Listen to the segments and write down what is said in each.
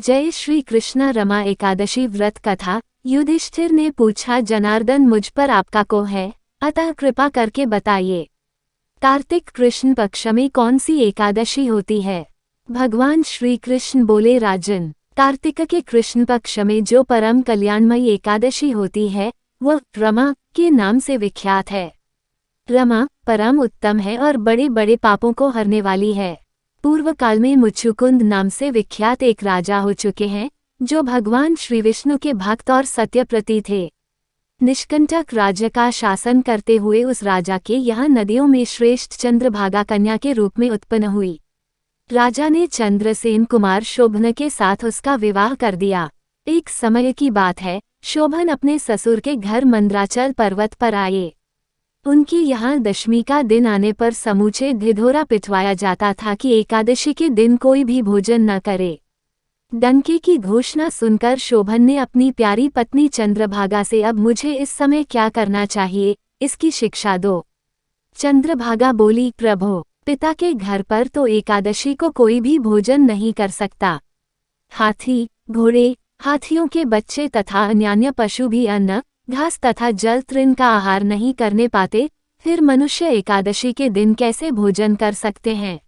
जय श्री कृष्ण। रमा एकादशी व्रत कथा। युधिष्ठिर ने पूछा, जनार्दन मुझ पर आपका कोप है, अतः कृपा करके बताइए, कार्तिक कृष्ण पक्ष में कौन सी एकादशी होती है। भगवान श्री कृष्ण बोले, राजन, कार्तिक के कृष्ण पक्ष में जो परम कल्याणमयी एकादशी होती है वह रमा के नाम से विख्यात है। रमा परम उत्तम है और बड़े बड़े पापों को हरने वाली है। पूर्व काल में मुचुकुंद नाम से विख्यात एक राजा हो चुके हैं जो भगवान श्री विष्णु के भक्त और सत्यप्रति थे। निष्कंटक राज्य का शासन करते हुए उस राजा के यहाँ नदियों में श्रेष्ठ चंद्रभागा कन्या के रूप में उत्पन्न हुई। राजा ने चंद्रसेन कुमार शोभन के साथ उसका विवाह कर दिया। एक समय की बात है, शोभन अपने ससुर के घर मंदराचल पर्वत पर आए। उनके यहाँ दशमी का दिन आने पर समूचे ढिढोरा पिटवाया जाता था कि एकादशी के दिन कोई भी भोजन न करे। डंके की घोषणा सुनकर शोभन ने अपनी प्यारी पत्नी चंद्रभागा से, अब मुझे इस समय क्या करना चाहिए, इसकी शिक्षा दो। चंद्रभागा बोली, प्रभो, पिता के घर पर तो एकादशी को कोई भी भोजन नहीं कर सकता। हाथी, घोड़े, हाथियों के बच्चे तथा अन्यान्य पशु भी अन्न, घास तथा जल तृण का आहार नहीं करने पाते, फिर मनुष्य एकादशी के दिन कैसे भोजन कर सकते हैं।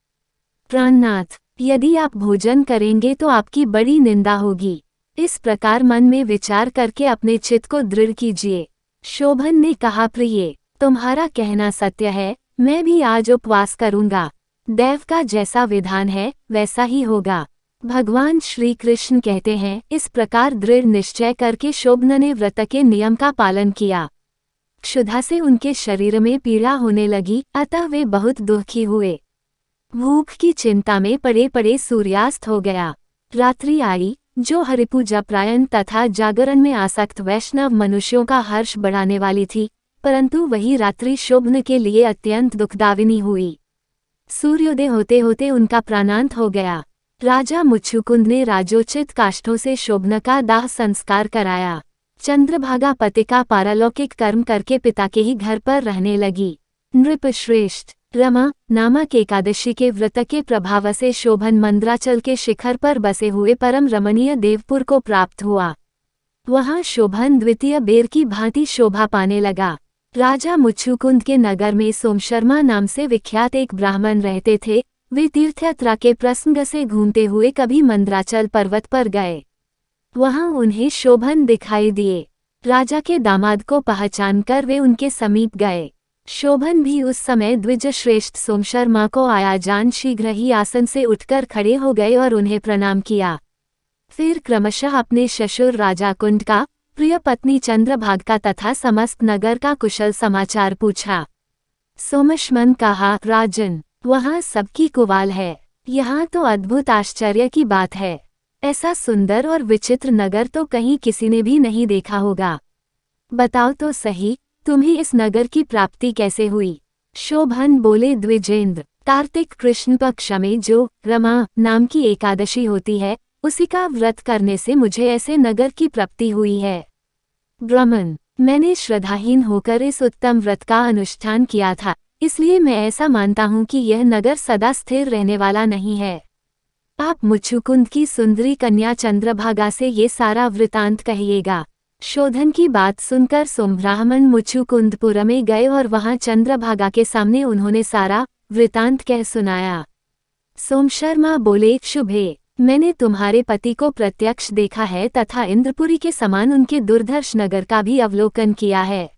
प्राणनाथ, यदि आप भोजन करेंगे तो आपकी बड़ी निंदा होगी। इस प्रकार मन में विचार करके अपने चित्त को दृढ़ कीजिए। शोभन ने कहा, प्रिय, तुम्हारा कहना सत्य है, मैं भी आज उपवास करूंगा। देव का जैसा विधान है वैसा ही होगा। भगवान श्री कृष्ण कहते हैं, इस प्रकार दृढ़ निश्चय करके शोभन ने व्रत के नियम का पालन किया। क्षुधा से उनके शरीर में पीड़ा होने लगी, अतः वे बहुत दुखी हुए। भूख की चिंता में पड़े पड़े सूर्यास्त हो गया। रात्रि आई, जो हरिपूजा प्रायण तथा जागरण में आसक्त वैष्णव मनुष्यों का हर्ष बढ़ाने वाली थी, परंतु वही रात्रि शोभन के लिए अत्यंत दुखदायिनी हुई। सूर्योदय होते होते उनका प्राणांत हो गया। राजा मुचुकुंद ने राजोचित काष्ठों से शोभन का दाह संस्कार कराया। चंद्रभागा पति का पारलौकिक कर्म करके पिता के ही घर पर रहने लगी। नृप श्रेष्ठ, रमा नामक एकादशी के व्रत के प्रभाव से शोभन मंदराचल के शिखर पर बसे हुए परम रमणीय देवपुर को प्राप्त हुआ। वहां शोभन द्वितीय बेर की भांति शोभा पाने लगा। राजा मुचुकुंद के नगर में सोमशर्मा नाम से विख्यात एक ब्राह्मण रहते थे। वे तीर्थयात्रा के प्रसंग से घूमते हुए कभी मंदराचल पर्वत पर गए। वहां उन्हें शोभन दिखाई दिए। राजा के दामाद को पहचानकर वे उनके समीप गए। शोभन भी उस समय द्विज श्रेष्ठ सोमशर्मा को आया जान शीघ्र ही आसन से उठकर खड़े हो गए और उन्हें प्रणाम किया। फिर क्रमशः अपने ससुर राजा कुंड का, प्रिय पत्नी चंद्रभागा तथा समस्त नगर का कुशल समाचार पूछा। सोमशमन कहा, राजन, वहाँ सबकी कुवाल है। यहाँ तो अद्भुत आश्चर्य की बात है। ऐसा सुंदर और विचित्र नगर तो कहीं किसी ने भी नहीं देखा होगा। बताओ तो सही, तुम्हें इस नगर की प्राप्ति कैसे हुई। शोभन बोले, द्विजेंद्र, कार्तिक कृष्ण पक्ष में जो रमा नाम की एकादशी होती है, उसी का व्रत करने से मुझे ऐसे नगर की प्राप्ति हुई है। ब्राह्मण, मैंने श्रद्धाहीन होकर इस उत्तम व्रत का अनुष्ठान किया था, इसलिए मैं ऐसा मानता हूँ कि यह नगर सदा स्थिर रहने वाला नहीं है। आप मुचुकुंद की सुंदरी कन्या चंद्रभागा से ये सारा वृतांत कहिएगा। शोधन की बात सुनकर सोमब्राह्मण मुचुकुंदपुर में गए और वहां चंद्रभागा के सामने उन्होंने सारा वृतांत कह सुनाया। सोमशर्मा बोले, शुभे, मैंने तुम्हारे पति को प्रत्यक्ष देखा है तथा इंद्रपुरी के समान उनके दुर्धर्ष नगर का भी अवलोकन किया है।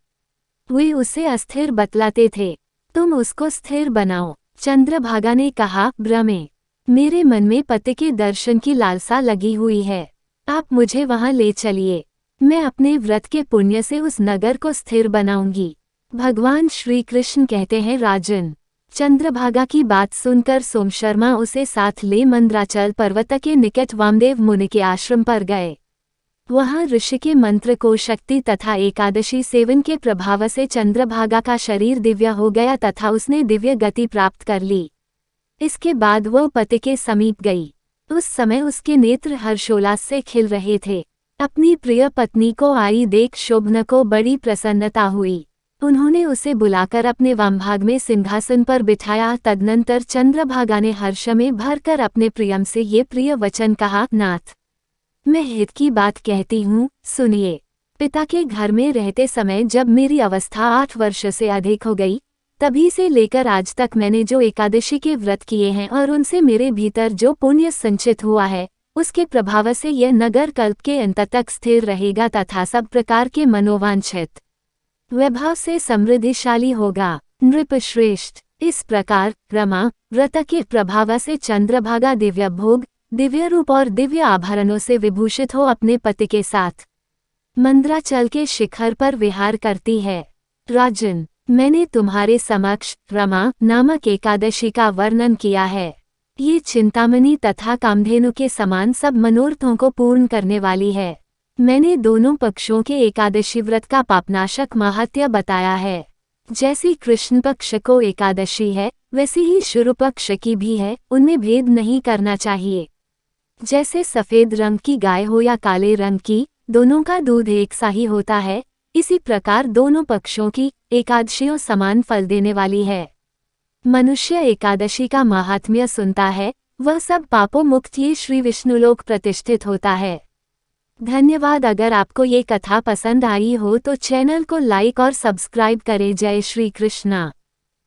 वे उसे अस्थिर बतलाते थे, तुम उसको स्थिर बनाओ। चंद्रभागा ने कहा, ब्रह्मे, मेरे मन में पति के दर्शन की लालसा लगी हुई है। आप मुझे वहां ले चलिए। मैं अपने व्रत के पुण्य से उस नगर को स्थिर बनाऊंगी। भगवान श्री कृष्ण कहते हैं, राजन, चंद्रभागा की बात सुनकर सोमशर्मा उसे साथ ले मंदराचल पर्वत के निकट वामदेव मुनि के आश्रम पर गए। वहां ऋषि के मंत्र को शक्ति तथा एकादशी सेवन के प्रभाव से चंद्रभागा का शरीर दिव्य हो गया तथा उसने दिव्य गति प्राप्त कर ली। इसके बाद वह पति के समीप गई। उस समय उसके नेत्र हर्षोल्लास से खिल रहे थे। अपनी प्रिय पत्नी को आई देख शोभन को बड़ी प्रसन्नता हुई। उन्होंने उसे बुलाकर अपने वामभाग में सिंहासन पर बिठाया। तदनंतर चंद्रभागा ने हर्ष में भरकर अपने प्रियम से ये प्रिय वचन कहा, नाथ, मैं हित की बात कहती हूँ, सुनिए। पिता के घर में रहते समय जब मेरी अवस्था 8 वर्ष से अधिक हो गई, तभी से लेकर आज तक मैंने जो एकादशी के व्रत किए हैं और उनसे मेरे भीतर जो पुण्य संचित हुआ है, उसके प्रभाव से यह नगर कल्प के अंत तक स्थिर रहेगा तथा सब प्रकार के मनोवांछित वैभव से समृद्धिशाली होगा। नृपश्रेष्ठ, इस प्रकार रमा व्रत के प्रभाव से चंद्रभागा दिव्य भोग, दिव्य रूप और दिव्य आभरणों से विभूषित हो अपने पति के साथ मंद्राचल के शिखर पर विहार करती है। राजन, मैंने तुम्हारे समक्ष रमा नामक एकादशी का वर्णन किया है। ये चिंतामणि तथा कामधेनु के समान सब मनोरथों को पूर्ण करने वाली है। मैंने दोनों पक्षों के एकादशी व्रत का पापनाशक महात्म्य बताया है। जैसी कृष्ण पक्ष को एकादशी है, वैसी ही शुरू पक्ष की भी है, उनमें भेद नहीं करना चाहिए। जैसे सफेद रंग की गाय हो या काले रंग की, दोनों का दूध एक सा ही होता है, इसी प्रकार दोनों पक्षों की एकादशियों समान फल देने वाली है। मनुष्य एकादशी का महात्म्य सुनता है, वह सब पापों मुक्त ही श्री विष्णुलोक प्रतिष्ठित होता है। धन्यवाद। अगर आपको ये कथा पसंद आई हो तो चैनल को लाइक और सब्सक्राइब करें। जय श्री कृष्णा।